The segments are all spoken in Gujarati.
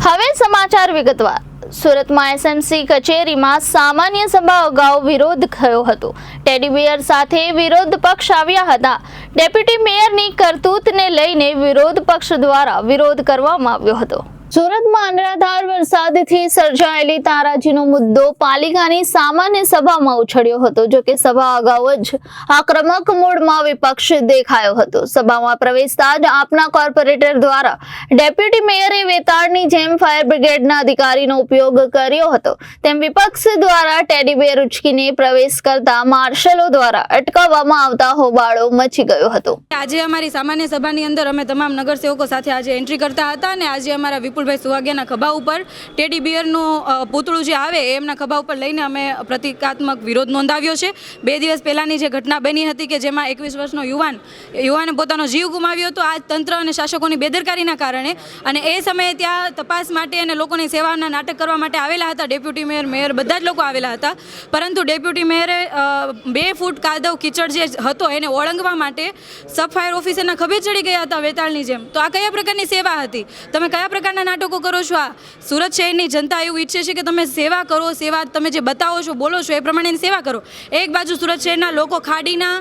હવે સમાચાર વિગતવાર। સુરતમાં એસએમસી કચેરીમાં સામાન્ય સભા અગાઉ વિરોધ થયો હતો। ટેડી બિયર સાથે વિરોધ પક્ષ આવ્યા હતા। ડેપ્યુટી મેયરની કરતૂતને લઈને વિરોધ પક્ષ દ્વારા વિરોધ કરવામાં આવ્યો હતો। સુરતમાં અનરાધાર વરસાદથી સર્જાયેલી તારાજીનો મુદ્દો પાલિકાની સામાન્ય સભામાં ઉછળ્યો હતો। જો કે સભા અગાઉ જ આક્રમક મૂડમાં વિપક્ષ દેખાયો હતો। સભામાં પ્રવેશતા જ આપના કોર્પોરેટર દ્વારા ડેપ્યુટી મેયરે વેતાળની જેમ ફાયર બ્રિગેડના અધિકારીનો ઉપયોગ કર્યો હતો તેમ વિપક્ષ દ્વારા ટેડી બેર ઉચકીને પ્રવેશ કરતા માર્શલો દ્વારા અટકાવવામાં આવતા હોબાળો મચી ગયો હતો। આજે અમારી સામાન્ય સભાની અંદર અમે તમામ નગરસેવકો સાથે આજે એન્ટ્રી કરતા હતા અને આજે અમારા વિપુલભાઈ સુવાગિયાના ખભા ઉપર ટેડી બિયરનું પૂતળું જે આવે એમના ખભા ઉપર લઈને અમે પ્રતિકાત્મક વિરોધ નોંધાવ્યો છે। 2 દિવસ પહેલાંની જે ઘટના બની હતી કે જેમાં 21 વર્ષનો યુવાને પોતાનો જીવ ગુમાવ્યો હતો આ તંત્ર અને શાસકોની બેદરકારીના કારણે, અને એ સમયે ત્યાં તપાસ માટે અને લોકોની સેવાના નાટક કરવા માટે આવેલા હતા ડેપ્યુટી મેયર બધા જ લોકો આવેલા હતા, પરંતુ ડેપ્યુટી મેયરે 2 ફૂટ કાદવ કીચડ જે હતો એને ઓળંગવા માટે સબ ફાયર ઓફિસરના ખભે ચડી ગયા હતા વેતાળની જેમ। તો આ કયા પ્રકારની સેવા હતી? તમે કયા પ્રકારના નાટકો કરો છો? આ સુરત શહેરની જનતા એવું ઈચ્છે છે કે તમે સેવા કરો, સેવા તમે જે બતાવો છો બોલો છો એ પ્રમાણેની સેવા કરો। એક બાજુ સુરત શહેરના લોકો ખાડીના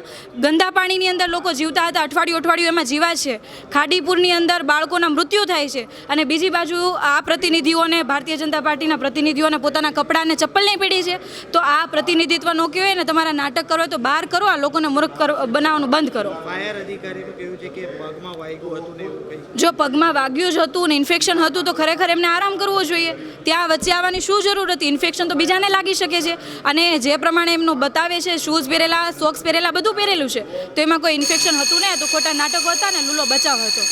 ગંદા પાણીની અંદર લોકો જીવતા હતા, અઠવાડિયું એમાં જીવા છે, ખાડીપુરની અંદર બાળકોના મૃત્યુ થાય છે, અને બીજી બાજુ આ પ્રતિનિધિઓને ભારતીય જનતા પાર્ટીના પ્રતિનિધિઓને પોતાના કપડાં અને ચપ્પલ નહીં પડી છે। તો આ પ્રતિનિધિત્વ ન કહેવાય ને, તમારા નાટક કરો તો બહાર કરો, આ લોકોને મૂર્ખ બનાવવાનું બંધ કરો। ફાયર અધિકારીનું કહેવું છે કે પગમાં વાગ્યું હતું ને એવું કંઈ? જો પગમાં વાગ્યું જ હતું ને ઇન્ફેક્શન હતું તો ખરેખર એમને આરામ કરવો જોઈએ। ત્યાં વચ્ચે આવવાની શું જરૂર હતી? ઇન્ફેક્શન તો બીજાને લાગી શકે છે, અને જે પ્રમાણે એમનું બતાવે છે શૂઝ પહેરેલા, સોક્સ પહેરેલા, બધું પહેરેલું છે, તો એમાં કોઈ ઇન્ફેક્શન હતું ને, તો ખોટા નાટકો હતા ને, લૂલો બચાવ હતો।